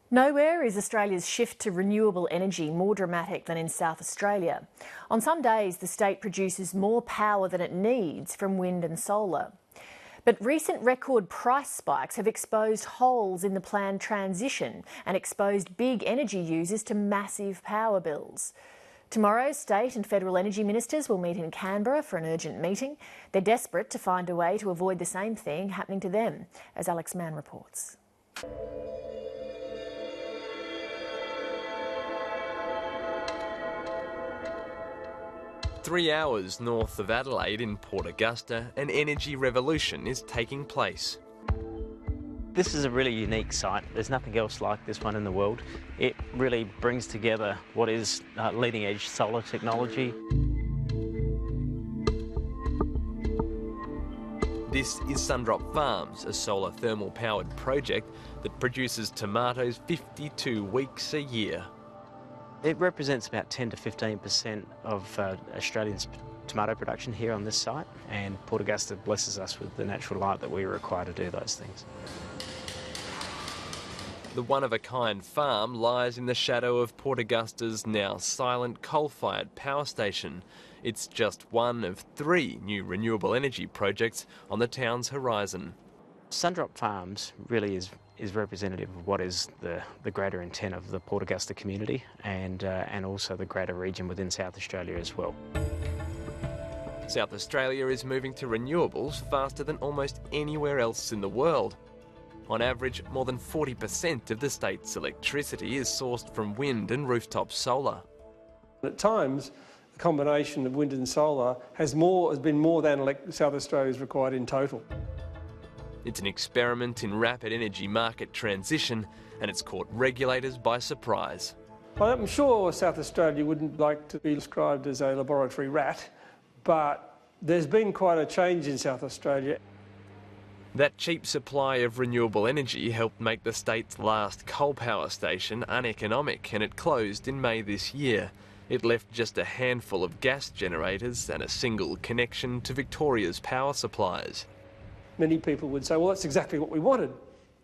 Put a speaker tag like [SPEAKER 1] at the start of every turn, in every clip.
[SPEAKER 1] Nowhere is Australia's shift to renewable energy more dramatic than in South Australia. On some days, the state produces more power than it needs from wind and solar. But recent record price spikes have exposed holes in the planned transition and exposed big energy users to massive power bills. Tomorrow, state and federal energy ministers will meet in Canberra for an urgent meeting. They're desperate to find a way to avoid the same thing happening to them, as Alex Mann reports.
[SPEAKER 2] 3 hours north of Adelaide in Port Augusta, an energy revolution is taking place.
[SPEAKER 3] This is a really unique site. There's nothing else like this one in the world. It really brings together what is leading-edge solar technology.
[SPEAKER 2] This is Sundrop Farms, a solar thermal-powered project that produces tomatoes 52 weeks a year.
[SPEAKER 3] It represents about 10 to 15% of Australia's tomato production here on this site, and Port Augusta blesses us with the natural light that we require to do those things.
[SPEAKER 2] The one-of-a-kind farm lies in the shadow of Port Augusta's now silent coal-fired power station. It's just one of 3 new renewable energy projects on the town's horizon.
[SPEAKER 3] Sundrop Farms really is representative of what is the greater intent of the Port Augusta community and also the greater region within South Australia as well.
[SPEAKER 2] South Australia is moving to renewables faster than almost anywhere else in the world. On average, more than 40% of the state's electricity is sourced from wind and rooftop solar.
[SPEAKER 4] At times, the combination of wind and solar has been more than South Australia is required in total.
[SPEAKER 2] It's an experiment in rapid energy market transition, and it's caught regulators by surprise.
[SPEAKER 4] Well, I'm sure South Australia wouldn't like to be described as a laboratory rat, but there's been quite a change in South Australia.
[SPEAKER 2] That cheap supply of renewable energy helped make the state's last coal power station uneconomic, and it closed in May this year. It left just a handful of gas generators and a single connection to Victoria's power supplies.
[SPEAKER 4] Many people would say, well, that's exactly what we wanted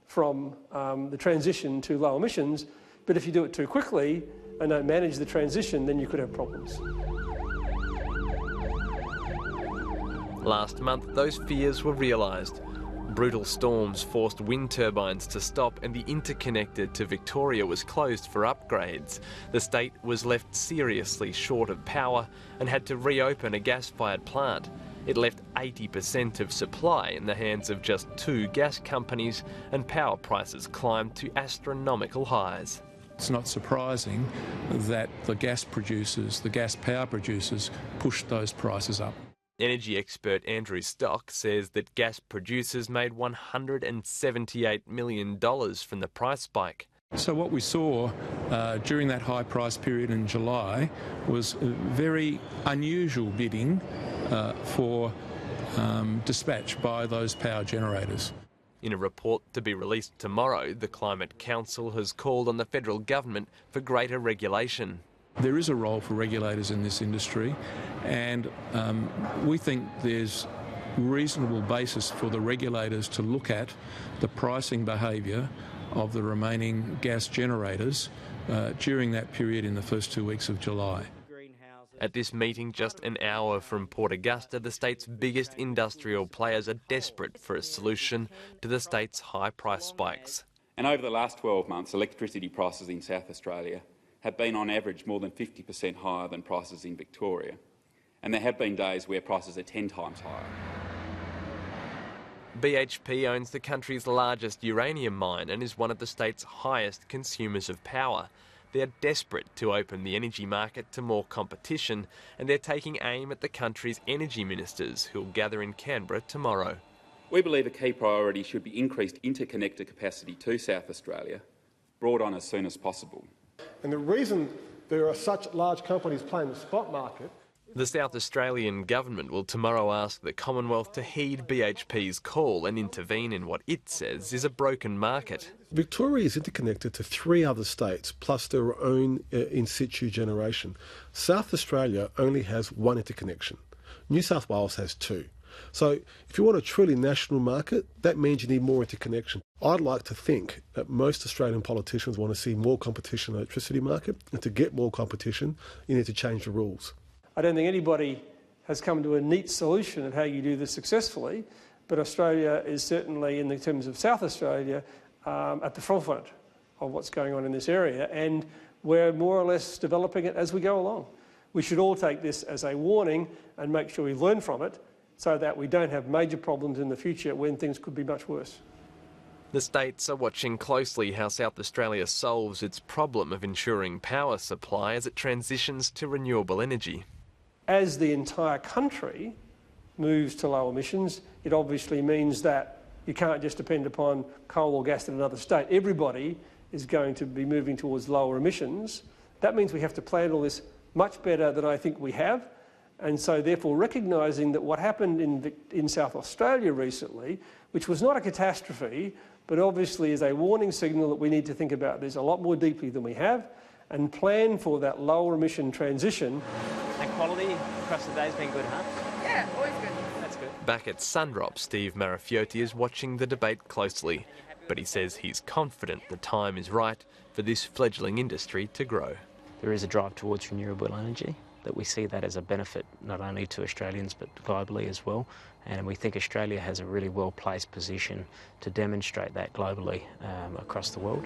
[SPEAKER 4] from the transition to low emissions, but if you do it too quickly and don't manage the transition, then you could have problems.
[SPEAKER 2] Last month, those fears were realised. Brutal storms forced wind turbines to stop and the interconnector to Victoria was closed for upgrades. The state was left seriously short of power and had to reopen a gas-fired plant. It left 80% of supply in the hands of just 2 gas companies, and power prices climbed to astronomical highs.
[SPEAKER 5] It's not surprising that the gas power producers, pushed those prices up.
[SPEAKER 2] Energy expert Andrew Stock says that gas producers made $178 million from the price spike.
[SPEAKER 5] So what we saw during that high price period in July was very unusual bidding for dispatch by those power generators.
[SPEAKER 2] In a report to be released tomorrow, the Climate Council has called on the federal government for greater regulation.
[SPEAKER 5] There is a role for regulators in this industry, and we think there's reasonable basis for the regulators to look at the pricing behaviour of the remaining gas generators during that period in the first 2 weeks of July.
[SPEAKER 2] At this meeting, just an hour from Port Augusta, the state's biggest industrial players are desperate for a solution to the state's high price spikes.
[SPEAKER 6] And over the last 12 months, electricity prices in South Australia have been on average more than 50% higher than prices in Victoria. And there have been days where prices are 10 times higher.
[SPEAKER 2] BHP owns the country's largest uranium mine and is one of the state's highest consumers of power. They're desperate to open the energy market to more competition, and they're taking aim at the country's energy ministers, who'll gather in Canberra tomorrow.
[SPEAKER 6] We believe a key priority should be increased interconnector capacity to South Australia, brought on as soon as possible.
[SPEAKER 4] And the reason there are such large companies playing the spot market.
[SPEAKER 2] The South Australian government will tomorrow ask the Commonwealth to heed BHP's call and intervene in what it says is a broken market.
[SPEAKER 7] Victoria is interconnected to 3 other states, plus their own in situ generation. South Australia only has 1 interconnection. New South Wales has 2. So if you want a truly national market, that means you need more interconnection. I'd like to think that most Australian politicians want to see more competition in the electricity market, and to get more competition, you need to change the rules.
[SPEAKER 4] I don't think anybody has come to a neat solution of how you do this successfully, but Australia is certainly, in the terms of South Australia, at the forefront of what's going on in this area, and we're more or less developing it as we go along. We should all take this as a warning and make sure we learn from it so that we don't have major problems in the future when things could be much worse.
[SPEAKER 2] The states are watching closely how South Australia solves its problem of ensuring power supply as it transitions to renewable energy.
[SPEAKER 4] As the entire country moves to low emissions, it obviously means that you can't just depend upon coal or gas in another state. Everybody is going to be moving towards lower emissions. That means we have to plan all this much better than I think we have. And so therefore recognising that what happened in South Australia recently, which was not a catastrophe, but obviously is a warning signal that we need to think about this a lot more deeply than we have and plan for that lower emission transition.
[SPEAKER 3] And quality across the day has been good, huh?
[SPEAKER 8] Yeah, always good.
[SPEAKER 3] That's good.
[SPEAKER 2] Back at Sundrop, Steve Marafiotti is watching the debate closely, but he says he's confident the time is right for this fledgling industry to grow.
[SPEAKER 3] There is a drive towards renewable energy, that we see that as a benefit not only to Australians but globally as well, and we think Australia has a really well-placed position to demonstrate that globally across the world.